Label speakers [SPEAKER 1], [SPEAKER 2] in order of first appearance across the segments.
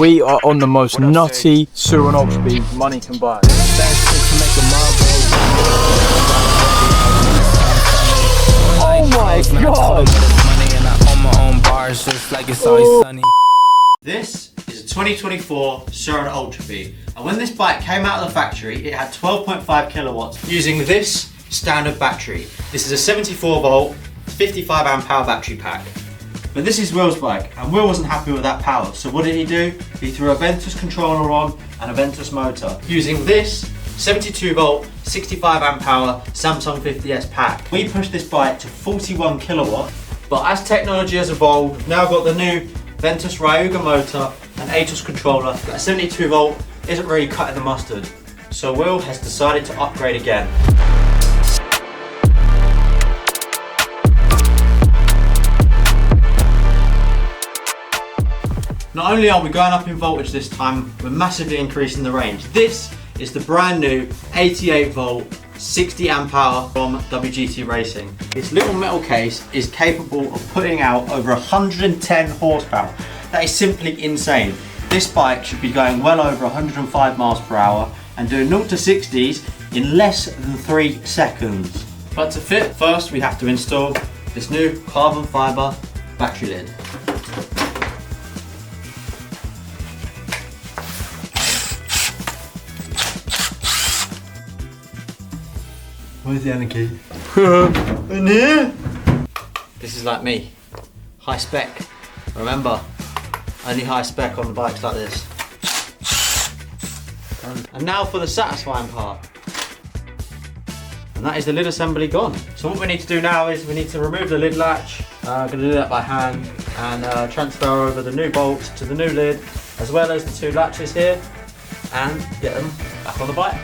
[SPEAKER 1] We are on the most nutty SurRon Ultra Bee money can buy. Oh my god!
[SPEAKER 2] This is a 2024 SurRon Ultra Bee, and when this bike came out of the factory, it had 12.5 kilowatts using this standard battery. This is a 74 volt, 55 amp hour battery pack. But this is Will's bike, and Will wasn't happy with that power, so what did he do? He threw a Ventus controller on and a Ventus motor using this 72 volt, 65 amp hour Samsung 50S pack. We pushed this bike to 41 kilowatt, but as technology has evolved, we've now got the new Ventus Ryuga motor and Aetos controller. That 72 volt isn't really cutting the mustard, so Will has decided to upgrade again. Not only are we going up in voltage this time, we're massively increasing the range. This is the brand new 88 volt, 60 amp hour from WGT Racing. This little metal case is capable of putting out over 110 horsepower. That is simply insane. This bike should be going well over 105 miles per hour and doing 0 to 60s in less than 3 seconds. But to fit, first we have to install this new carbon fiber battery lid. Where's the other key? In here! This is like me. High spec. Remember, only high spec on bikes like this. And now for the satisfying part. And that is the lid assembly gone. So what we need to do now is we need to remove the lid latch. I'm going to do that by hand and transfer over the new bolts to the new lid, as well as the 2 latches here, and get them back on the bike.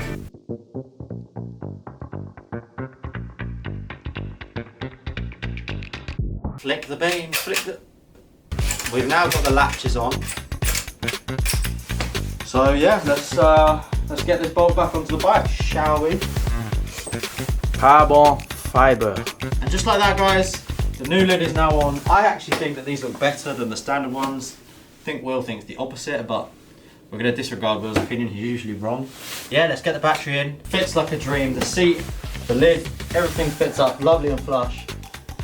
[SPEAKER 2] Flick the beam, flick the... We've now got the latches on. So yeah, let's get this bolt back onto the bike, shall we?
[SPEAKER 1] Carbon fiber.
[SPEAKER 2] And just like that, guys, the new lid is now on. I actually think that these look better than the standard ones. I think Will thinks the opposite, but we're going to disregard Will's opinion, he's usually wrong. Yeah, let's get the battery in. Fits like a dream. The seat, the lid, everything fits up lovely and flush.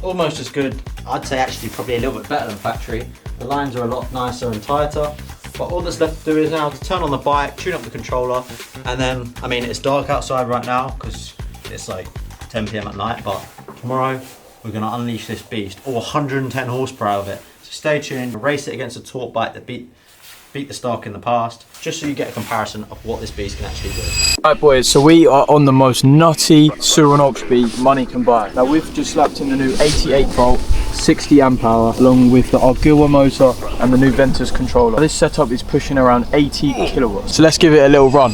[SPEAKER 2] Almost as good, I'd say actually probably a little bit better than factory. The lines are a lot nicer and tighter. But all that's left to do is now to turn on the bike, tune up the controller, and then, I mean, it's dark outside right now because it's like 10 PM at night, but tomorrow we're going to unleash this beast, all 110 horsepower of it. So stay tuned, race it against a torque bike that beat the stock in the past, just so you get a comparison of what this beast can actually do.
[SPEAKER 1] Right boys, so we are on the most nutty SurRon Ultra Bee money can buy. Now we've just slapped in the new 88 volt, 60 amp hour, along with the Arguilla motor and the new Ventus controller. This setup is pushing around 80 kilowatts. So let's give it a little run.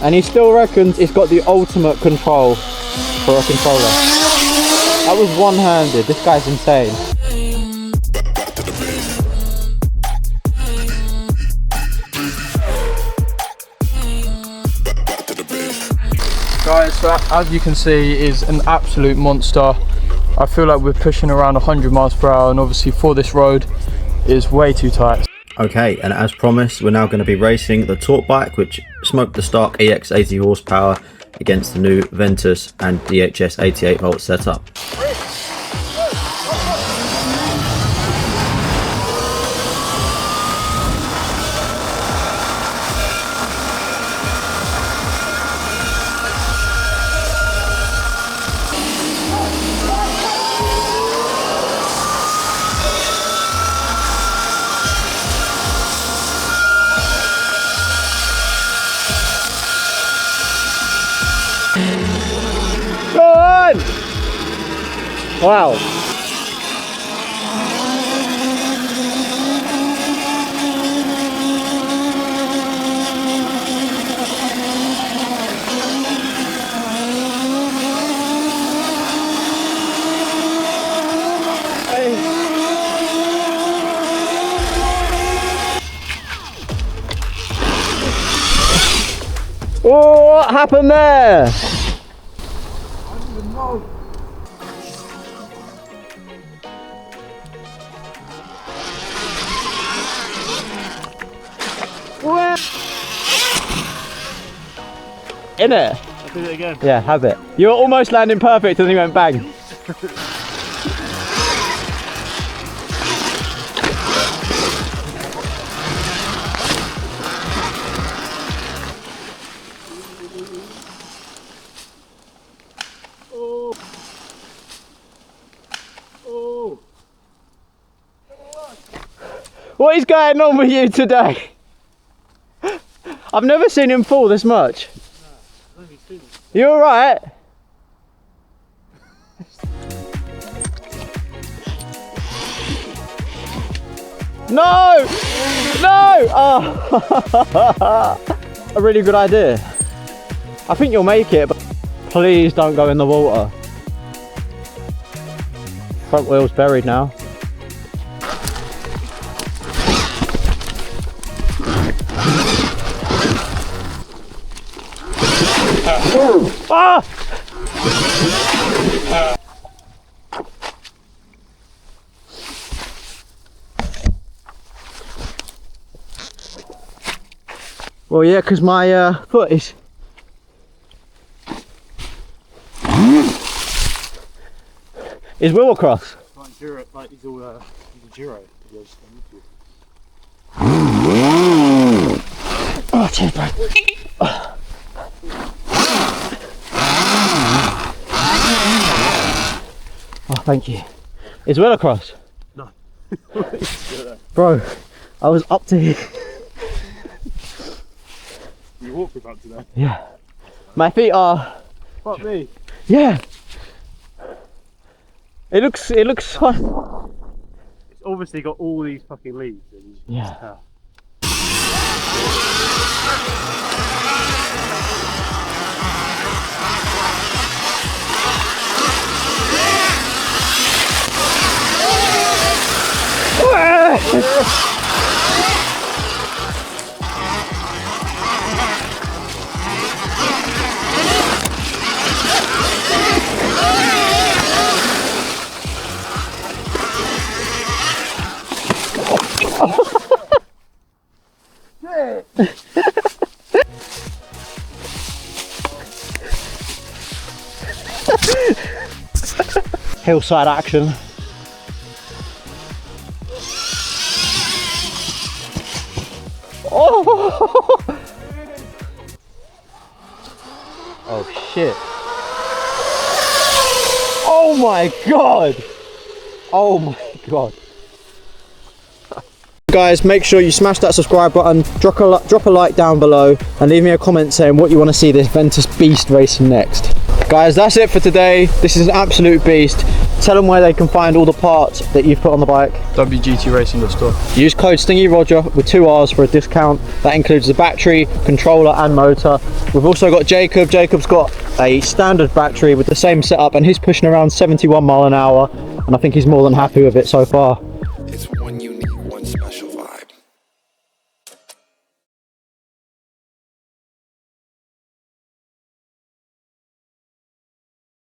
[SPEAKER 1] And he still reckons it's got the ultimate control for a controller. That was one-handed. This guy's insane. Guys, so as you can see, is an absolute monster. I feel like we're pushing around 100 miles per hour, and obviously for this road is way too tight.
[SPEAKER 2] Okay, and as promised, we're now going to be racing the torque bike, which smoked the stock EX80 horsepower against the new Ventus and DHS 88 volt setup.
[SPEAKER 1] Go on! Wow. Oh, what happened there? I don't even know.
[SPEAKER 3] In it.
[SPEAKER 4] I did it again.
[SPEAKER 3] Yeah, have it. You were almost landing perfect and then you went bang. What is going on with you today? I've never seen him fall this much. You alright? No! No! Oh. A really good idea. I think you'll make it, but please don't go in the water. Front wheel's buried now. Ah! Well, yeah, because my foot is... Is wheel across?
[SPEAKER 4] Like Duro, like he's all he's a Duro.
[SPEAKER 3] Oh, cheers, bro. Oh, thank you. Is wheel across?
[SPEAKER 4] No.
[SPEAKER 3] Bro, I was up to here.
[SPEAKER 4] You walked with up to that?
[SPEAKER 3] Yeah. My feet are...
[SPEAKER 4] Fuck me.
[SPEAKER 3] Yeah. It looks fun.
[SPEAKER 4] It's obviously got all these fucking leaves. And
[SPEAKER 3] Yeah. Hillside action. Oh! Oh shit. Oh my god. Oh my god. Guys, make sure you smash that subscribe button, drop a like down below and leave me a comment saying what you want to see this Ventus beast racing next. Guys, that's it for today. This is an absolute beast. Tell them where they can find all the parts that you've put on the bike.
[SPEAKER 1] WGTRacing.store.
[SPEAKER 3] Use code StingyRoger with 2 R's for a discount. That includes the battery, controller and motor. We've also got Jacob. Jacob's got a standard battery with the same setup and he's pushing around 71 mile an hour and I think he's more than happy with it so far.